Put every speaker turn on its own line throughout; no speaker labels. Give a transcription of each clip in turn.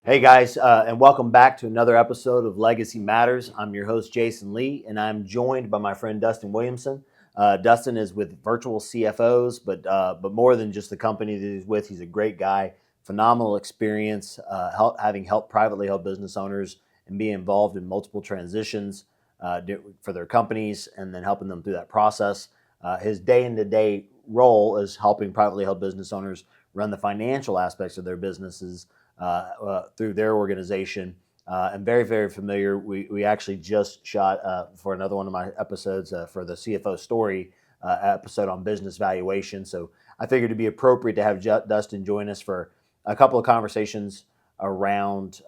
Hey guys, and welcome back to another episode of Legacy Matters. I'm your host, Jason Lee, and I'm joined by my friend Dustin Williamson. Dustin is with Virtual CFOs, but more than just the company that he's with, he's a great guy, phenomenal experience, having helped privately held business owners and be involved in multiple transitions for their companies, and then helping them through that process. His day-to-day role is helping privately held business owners run the financial aspects of their businesses through their organization. I'm very, very familiar. We actually just shot for another one of my episodes for the CFO Story episode on business valuation. So I figured it'd be appropriate to have Dustin join us for a couple of conversations around,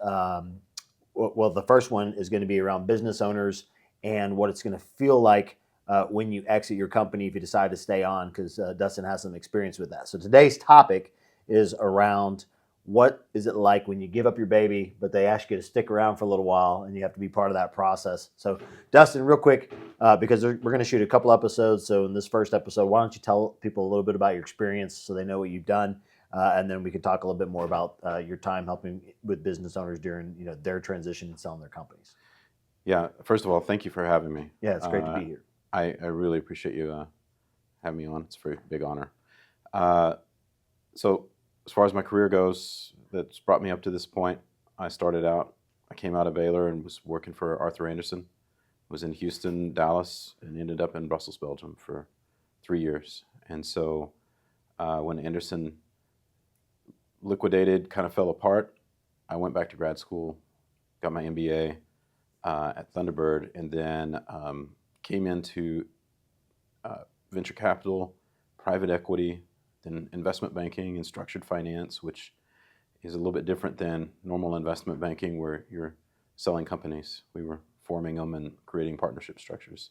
well, the first one is going to be around business owners and what it's going to feel like when you exit your company if you decide to stay on, because Dustin has some experience with that. So today's topic is around what is it like when you give up your baby, but they ask you to stick around for a little while and you have to be part of that process. So Dustin, real quick, because we're going to shoot a couple episodes. So in this first episode, why don't you tell people a little bit about your experience so they know what you've done? And then we can talk a little bit more about your time helping with business owners during their transition and selling their companies.
Yeah, first of all, thank you for having me.
Yeah, it's great to be here.
I really appreciate you having me on. It's a very big honor. So as far as my career goes, that's brought me up to this point. I came out of Baylor and was working for Arthur Andersen. Was in Houston, Dallas, and ended up in Brussels, Belgium for 3 years. And so when Andersen liquidated, kind of fell apart, I went back to grad school, got my MBA at Thunderbird, and then came into venture capital, private equity, then investment banking and structured finance, which is a little bit different than normal investment banking where you're selling companies. We were forming them and creating partnership structures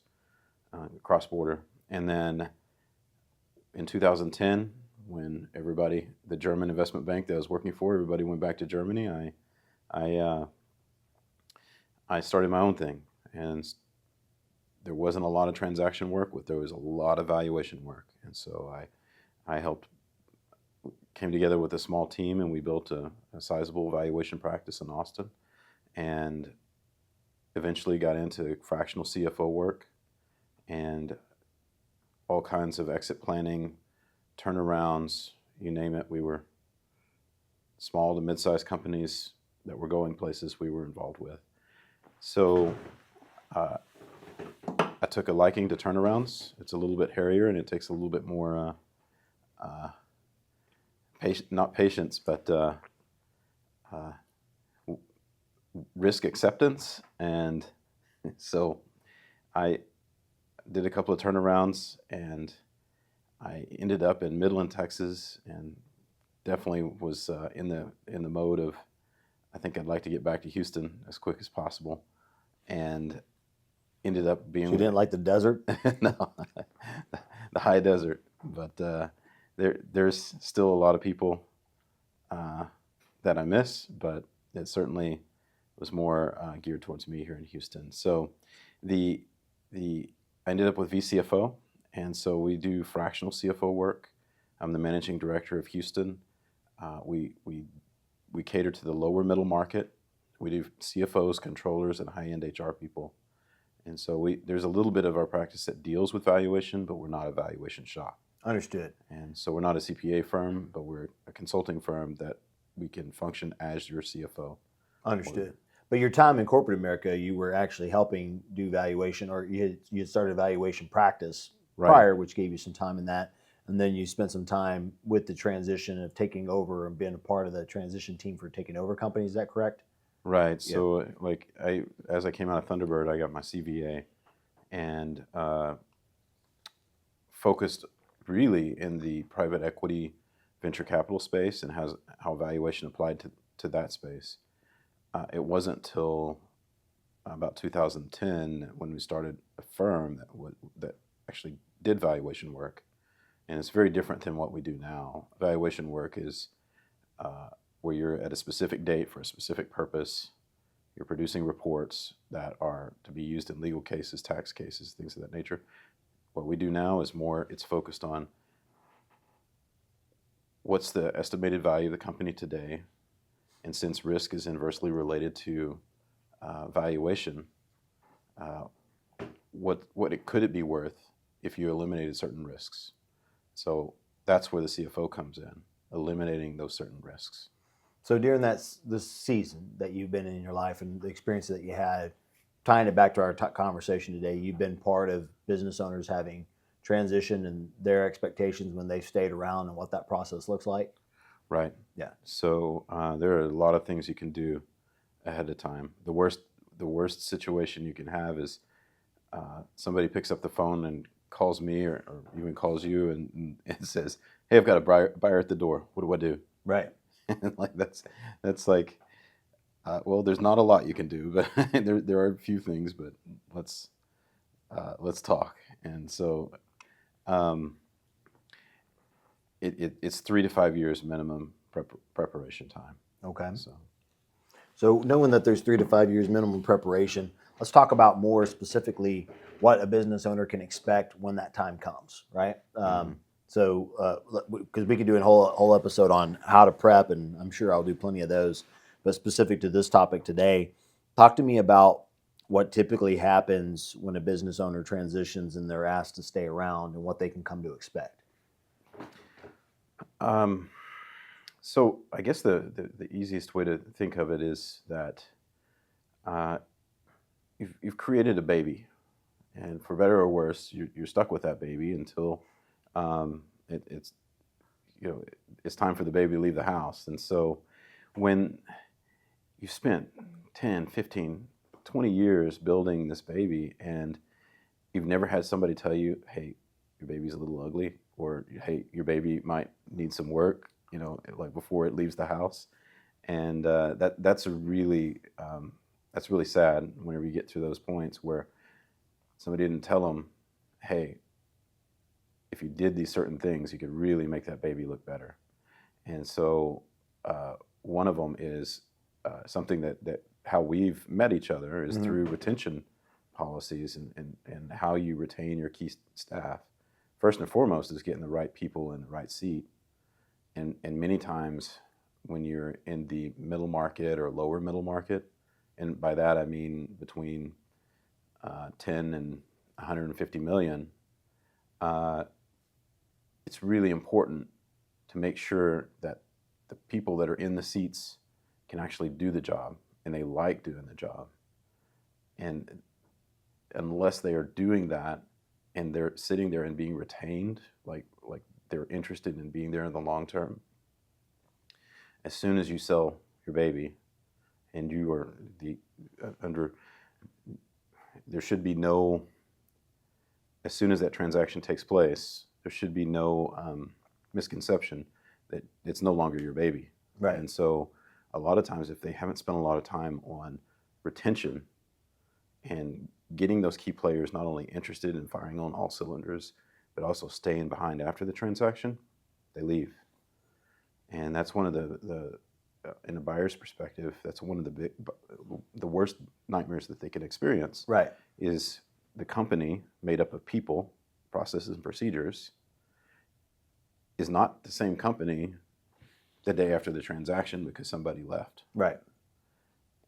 cross-border. And then in 2010, when the German investment bank that I was working for, everybody went back to Germany, I started my own thing. And there wasn't a lot of transaction work, but there was a lot of valuation work. And so I came together with a small team, and we built a sizable valuation practice in Austin, and eventually got into fractional CFO work and all kinds of exit planning, turnarounds, you name it. We were small to mid-sized companies that were going places we were involved with. So I took a liking to turnarounds. It's a little bit hairier, and it takes a little bit more not patience, but risk acceptance. And so I did a couple of turnarounds, and I ended up in Midland, Texas, and definitely was in the mode of, I think I'd like to get back to Houston as quick as possible, and ended up being.
So you didn't like the desert?
No, the high desert, but there's still a lot of people that I miss, but it certainly was more geared towards me here in Houston. So I ended up with VCFO, and so we do fractional CFO work. I'm the managing director of Houston. We cater to the lower middle market. We do CFOs, controllers, and high-end HR people. And so there's a little bit of our practice that deals with valuation, but we're not a valuation shop.
Understood.
And so we're not a CPA firm, but we're a consulting firm that we can function as your CFO.
Understood. But your time in corporate America, you were actually helping do valuation, or you had started a valuation practice prior, which gave you some time in that. And then you spent some time with the transition of taking over and being a part of the transition team for taking over companies. Is that correct?
Right. Yeah. So as I came out of Thunderbird, I got my CVA and focused really in the private equity venture capital space and how valuation applied to that space. It wasn't till about 2010 when we started a firm that actually did valuation work. And it's very different than what we do now. Valuation work is where you're at a specific date for a specific purpose. You're producing reports that are to be used in legal cases, tax cases, things of that nature. What we do now is it's focused on what's the estimated value of the company today, And since risk is inversely related to valuation, could it be worth if you eliminated certain risks? So that's where the CFO comes in, eliminating those certain risks.
So during this season that you've been in your life and the experience that you had, tying it back to our conversation today, you've been part of business owners having transition and their expectations when they've stayed around and what that process looks like.
Right.
Yeah.
So there are a lot of things you can do ahead of time. The worst situation you can have is somebody picks up the phone and calls me or even calls you and says, "Hey, I've got a buyer at the door. What do I do?"
Right.
And like that's like, well, there's not a lot you can do, but there are a few things. But let's talk. And so, it's 3 to 5 years minimum preparation time.
Okay.
So
knowing that there's 3 to 5 years minimum preparation, let's talk about more specifically what a business owner can expect when that time comes, right? So, because we could do a whole episode on how to prep, and I'm sure I'll do plenty of those. But specific to this topic today, talk to me about what typically happens when a business owner transitions and they're asked to stay around and what they can come to expect.
So I guess the easiest way to think of it is that you've created a baby, and for better or worse, you're stuck with that baby until it's it's time for the baby to leave the house. And so when you've spent 10, 15, 20 years building this baby and you've never had somebody tell you, "Hey, your baby's a little ugly," or "Hey, your baby might need some work," like before it leaves the house. And that's really sad whenever you get to those points where somebody didn't tell them, "Hey, if you did these certain things, you could really make that baby look better." And so one of them is something that how we've met each other is through retention policies and how you retain your key staff. First and foremost is getting the right people in the right seat. And many times when you're in the middle market or lower middle market, and by that I mean between 10 and 150 million, it's really important to make sure that the people that are in the seats can actually do the job and they like doing the job. And unless they are doing that and they're sitting there and being retained, like they're interested in being there in the long term, as soon as you sell your baby and you are there should be no, as soon as that transaction takes place, there should be no misconception that it's no longer your baby.
Right.
And so a lot of times if they haven't spent a lot of time on retention and getting those key players not only interested in firing on all cylinders, but also staying behind after the transaction, they leave. And that's one of the in a buyer's perspective, that's one of the worst nightmares that they can experience.
Right.
Is the company made up of people, processes, and procedures is not the same company the day after the transaction because somebody left.
Right.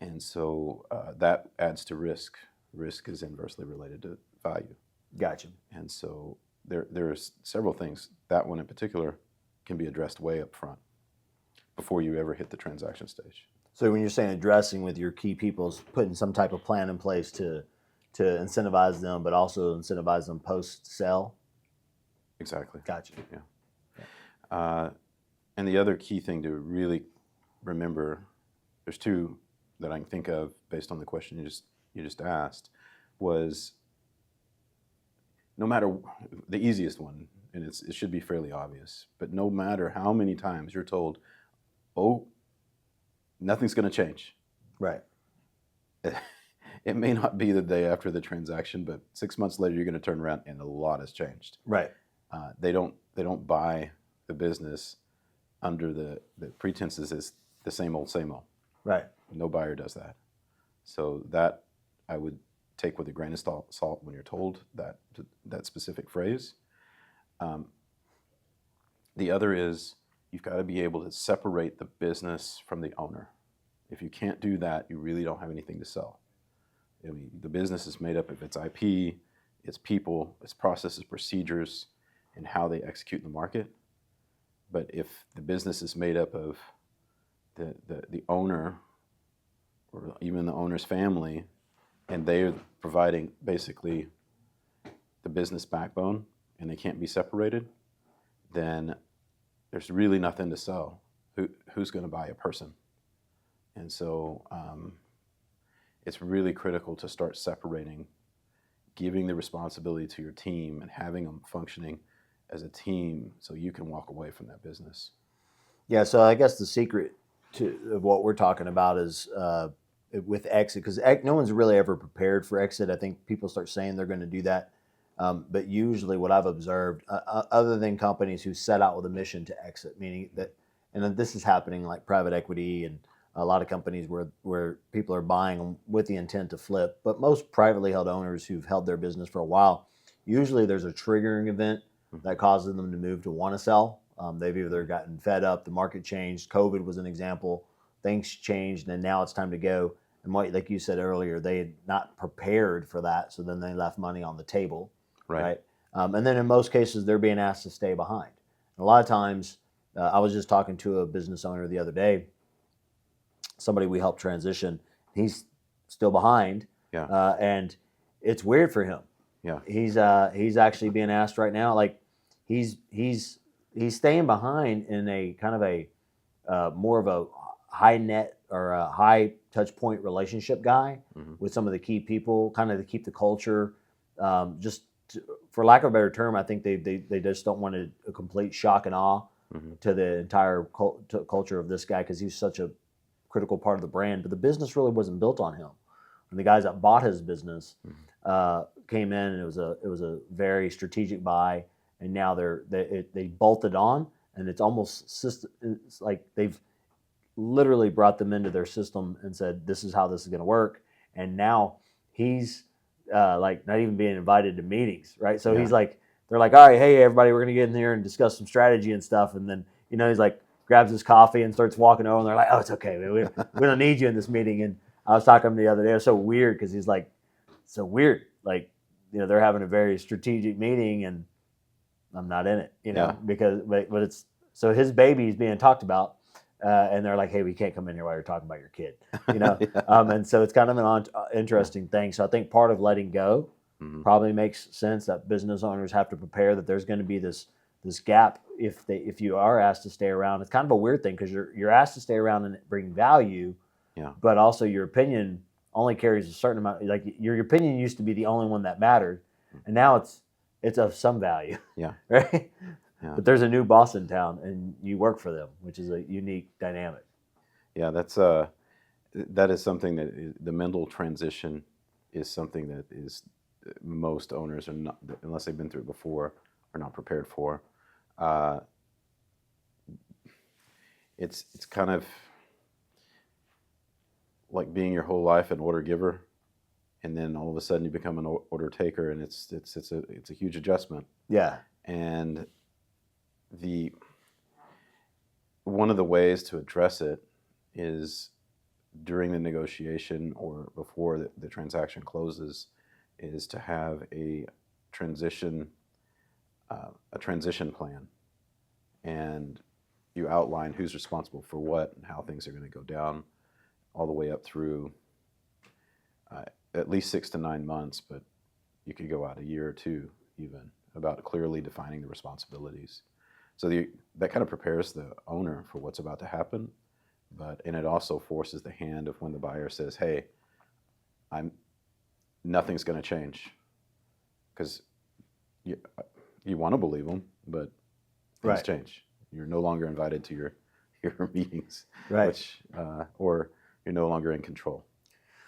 And so that adds to risk. Risk is inversely related to value.
Gotcha.
And so there's several things. That one in particular can be addressed way up front before you ever hit the transaction stage.
So when you're saying addressing with your key people is putting some type of plan in place to incentivize them, but also incentivize them post-sale?
Exactly.
Gotcha.
Yeah. And the other key thing to really remember, there's two that I can think of based on the question you just asked, was no matter the easiest one, and it should be fairly obvious, but no matter how many times you're told, "Oh, nothing's going to change."
Right.
It may not be the day after the transaction, but 6 months later you're going to turn around and a lot has changed.
Right.
They don't buy the business under the pretenses is the same old, same old.
Right.
No buyer does that. So that I would take with a grain of salt when you're told that specific phrase. The other is you've got to be able to separate the business from the owner. If you can't do that, you really don't have anything to sell. I mean, the business is made up of its IP, its people, its processes, procedures, and how they execute in the market. But if the business is made up of the owner or even the owner's family, and they are providing basically the business backbone, and they can't be separated, then there's really nothing to sell. Who's going to buy a person? And so it's really critical to start separating, giving the responsibility to your team and having them functioning as a team so you can walk away from that business.
Yeah, so I guess the secret of what we're talking about is with exit, because no one's really ever prepared for exit. I think people start saying they're going to do that. But usually what I've observed, other than companies who set out with a mission to exit, meaning that, and then this is happening like private equity and a lot of companies where people are buying them with the intent to flip, but most privately held owners who've held their business for a while, usually there's a triggering event that causes them to move to want to sell. They've either gotten fed up, the market changed, COVID was an example, things changed, and now it's time to go. And like you said earlier, they had not prepared for that, so then they left money on the table, right? And then in most cases, they're being asked to stay behind. And a lot of times, I was just talking to a business owner the other day, somebody we helped transition. He's still behind, and it's weird for him.
Yeah,
he's actually being asked right now, like he's staying behind in a kind of a more of a high net or a high touch point relationship guy with some of the key people, kind of to keep the culture. For lack of a better term, I think they just don't want a complete shock and awe to the entire culture of this guy, because he's such a critical part of the brand. But the business really wasn't built on him. And the guys that bought his business came in, and it was a very strategic buy. And now they bolted on, and it's almost it's like they've literally brought them into their system and said, this is how this is going to work. And now he's like not even being invited to meetings, right? So he's like, they're like, all right, hey everybody, we're going to get in here and discuss some strategy and stuff. And then he's like, grabs his coffee and starts walking over, and they're like, oh, it's okay, we don't need you in this meeting. And I was talking to him the other day, it was so weird, because he's like, so weird, like they're having a very strategic meeting and I'm not in it, because but it's so his baby is being talked about, and they're like, hey, we can't come in here while you're talking about your kid, and so it's kind of an interesting thing. So I think part of letting go probably makes sense, that business owners have to prepare that there's going to be this gap if you are asked to stay around. It's kind of a weird thing, because you're asked to stay around and bring value, but also your opinion only carries a certain amount. Like your opinion used to be the only one that mattered, and now it's of some value. Right? Yeah. But there's a new boss in town, and you work for them, which is a unique dynamic.
Yeah, that is something that the mental transition is something that is most owners are not, unless they've been through it before, are not prepared for. It's kind of like being your whole life an order giver, and then all of a sudden you become an order taker, and it's a huge adjustment.
Yeah.
And one of the ways to address it is during the negotiation or before the transaction closes, is to have a transition plan, and you outline who's responsible for what and how things are going to go down, all the way up through at least 6 to 9 months, but you could go out a year or two even, about clearly defining the responsibilities. So that kind of prepares the owner for what's about to happen, and it also forces the hand of when the buyer says, hey, nothing's going to change, because you want to believe them, but things change. You're no longer invited to your meetings, or you're no longer in control.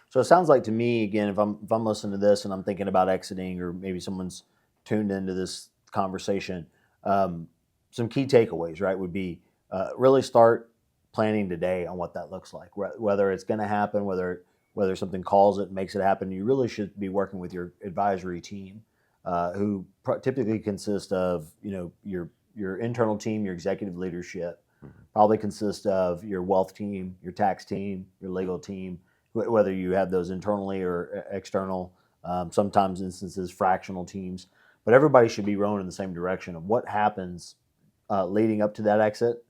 So it sounds like to me, again, if I'm listening to this and I'm thinking about exiting, or maybe someone's tuned into this conversation, some key takeaways, right, would be really start planning today on what that looks like, whether it's going to happen, whether something calls it and makes it happen. You really should be working with your advisory team, who typically consist of your internal team, your executive leadership, probably consists of your wealth team, your tax team, your legal team, whether you have those internally or external, sometimes instances fractional teams, but everybody should be rowing in the same direction of what happens leading up to that exit.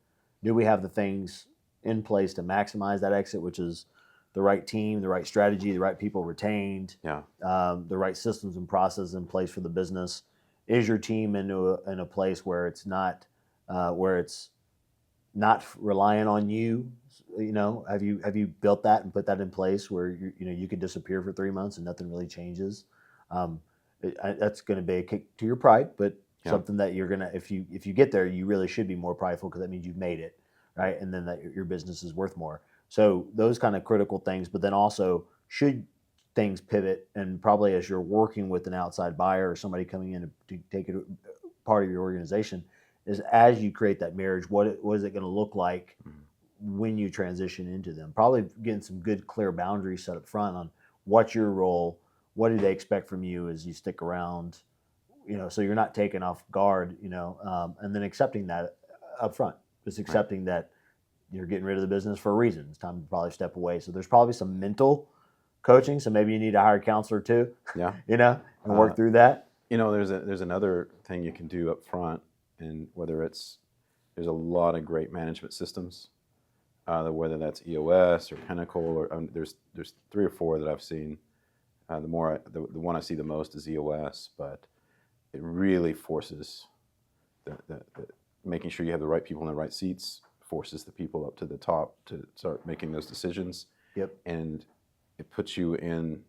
Do we have the things in place to maximize that exit, which is the right team, the right strategy, the right people retained, the right systems and processes in place for the business? Is your team in a place where it's not relying on you? Have you built that and put that in place where you could disappear for 3 months and nothing really changes? That's going to be a kick to your pride, but something that you're gonna, if you get there, you really should be more prideful, because that means you've made it, right? And then that your business is worth more. So those kind of critical things, but then also, should things pivot, and probably as you're working with an outside buyer or somebody coming in to take it part of your organization, is as you create that marriage, what is it going to look like when you transition into them? Probably getting some good, clear boundaries set up front on what's your role, what do they expect from you as you stick around, so you're not taken off guard, and then accepting that up front, just accepting that you're getting rid of the business for a reason. It's time to probably step away. So there's probably some mental coaching. So maybe you need to hire a counselor too, and work through that.
There's another thing you can do up front, and there's a lot of great management systems, whether that's EOS or Pinnacle, or there's 3 or 4 that I've seen. The one I see the most is EOS, but it really forces the making sure you have the right people in the right seats, forces the people up to the top to start making those decisions.
Yep.
And it puts you in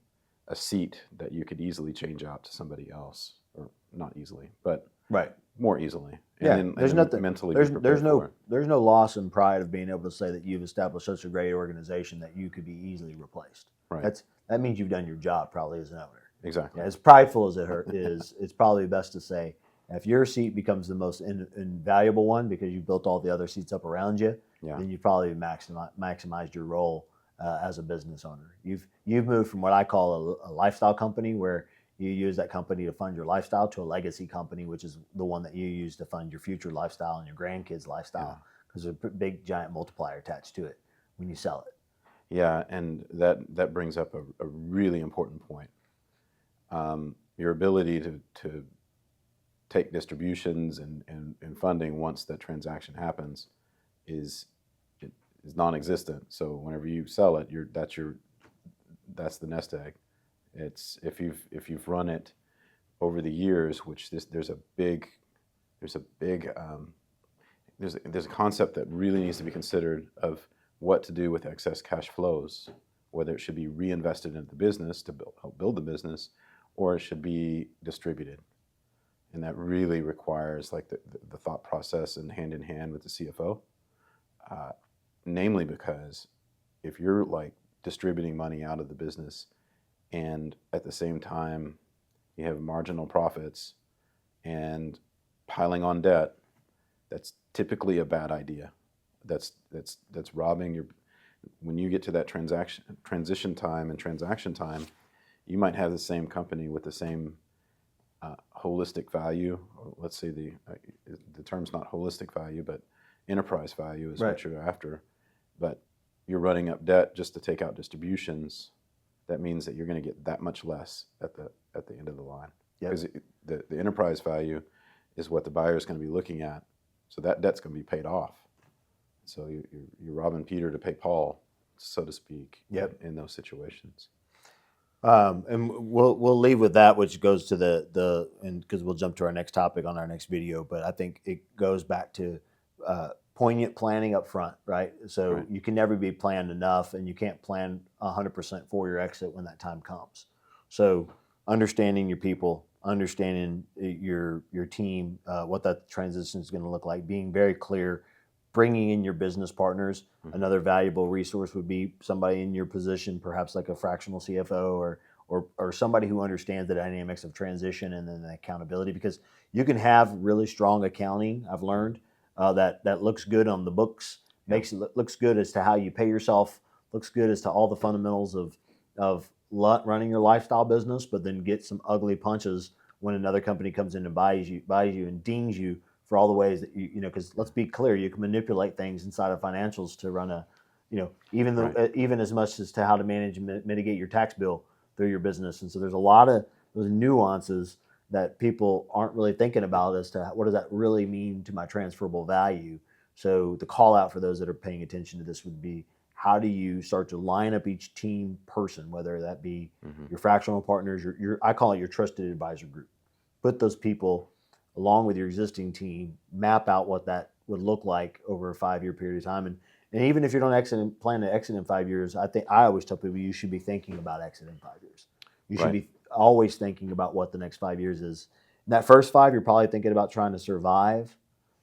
a seat that you could easily change out to somebody else, or not easily, but more easily. And
there's nothing
mentally.
There's no loss in pride of being able to say that you've established such a great organization that you could be easily replaced.
Right.
That means you've done your job probably as an owner.
Exactly.
As prideful as it is, it's probably best to say, if your seat becomes the most invaluable one because you built all the other seats up around you, then you've probably maximized your role as a business owner. You've moved from what I call a lifestyle company, where you use that company to fund your lifestyle, to a legacy company, which is the one that you use to fund your future lifestyle and your grandkids' lifestyle, because there's a big giant multiplier attached to it when you sell it.
Yeah, and that brings up a really important point. Your ability to take distributions and funding once that transaction happens is non-existent. So whenever you sell it, that's the nest egg. It's if you've run it over the years, which there's a concept that really needs to be considered of what to do with excess cash flows, whether it should be reinvested into the business to help build the business, or it should be distributed. And that really requires the thought process and hand in hand with the CFO, namely because if you're distributing money out of the business and at the same time you have marginal profits and piling on debt, that's typically a bad idea. That's robbing when you get to that transition time, you might have the same company with the same holistic value. Let's say the term's not holistic value, but enterprise value is what you're after. But you're running up debt just to take out distributions. That means that you're going to get that much less at the end of the line. Because the enterprise value is what the buyer is going to be looking at. So that debt's going to be paid off. So you're robbing Peter to pay Paul, so to speak. In those situations.
And we'll leave with that, which goes to and because we'll jump to our next topic on our next video. But I think it goes back to poignant planning up front, right? So you can never be planned enough, and you can't plan 100% for your exit when that time comes. So understanding your people, understanding your team, what that transition is going to look like, being very clear, bringing in your business partners. Another valuable resource would be somebody in your position, perhaps like a fractional CFO or somebody who understands the dynamics of transition and then the accountability, because you can have really strong accounting, I've learned, that looks good on the books, looks good as to how you pay yourself, looks good as to all the fundamentals of running your lifestyle business, but then get some ugly punches when another company comes in and buys you and dings you for all the ways that because let's be clear, you can manipulate things inside of financials to run a, even as much as to how to manage and mitigate your tax bill through your business. And so there's a lot of those nuances that people aren't really thinking about as to what does that really mean to my transferable value. So the call out for those that are paying attention to this would be, how do you start to line up each team person, whether that be your fractional partners, your I call it your trusted advisor group. Put those people along with your existing team, map out what that would look like over a 5-year period of time. And even if you don't plan to exit in 5 years, I always tell people you should be thinking about exit in 5 years. You should be always thinking about what the next 5 years is. In that first 5, you're probably thinking about trying to survive.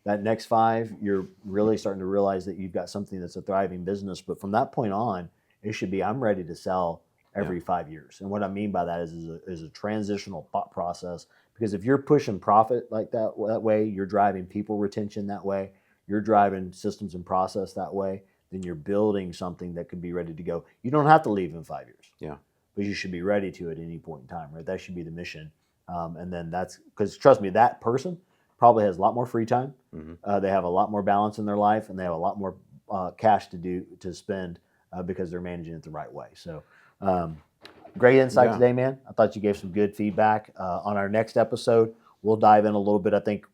That next 5, you're really starting to realize that you've got something that's a thriving business. But from that point on, it should be, I'm ready to sell every 5 years. And what I mean by that is a transitional thought process. Because if you're pushing profit like that way, you're driving people retention that way, you're driving systems and process that way, then you're building something that could be ready to go. You don't have to leave in 5 years.
Yeah.
But you should be ready to at any point in time, right? That should be the mission. And then that's, because trust me, that person probably has a lot more free time. They have a lot more balance in their life, and they have a lot more cash to spend because they're managing it the right way. So great insight today, man. I thought you gave some good feedback. On our next episode, we'll dive in a little bit. I think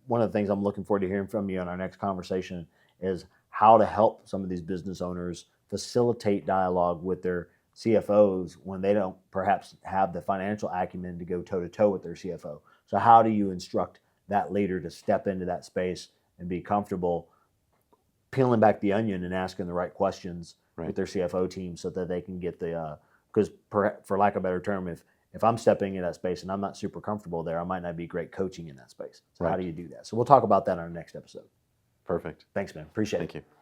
one of the things I'm looking forward to hearing from you on our next conversation is how to help some of these business owners facilitate dialogue with their CFOs when they don't perhaps have the financial acumen to go toe-to-toe with their CFO. So how do you instruct that leader to step into that space and be comfortable peeling back the onion and asking the right questions with their CFO team so that they can get the because for lack of a better term, if I'm stepping in that space and I'm not super comfortable there, I might not be great coaching in that space. So how do you do that? So we'll talk about that in our next episode.
Perfect.
Thanks, man. Appreciate it.
Thank you.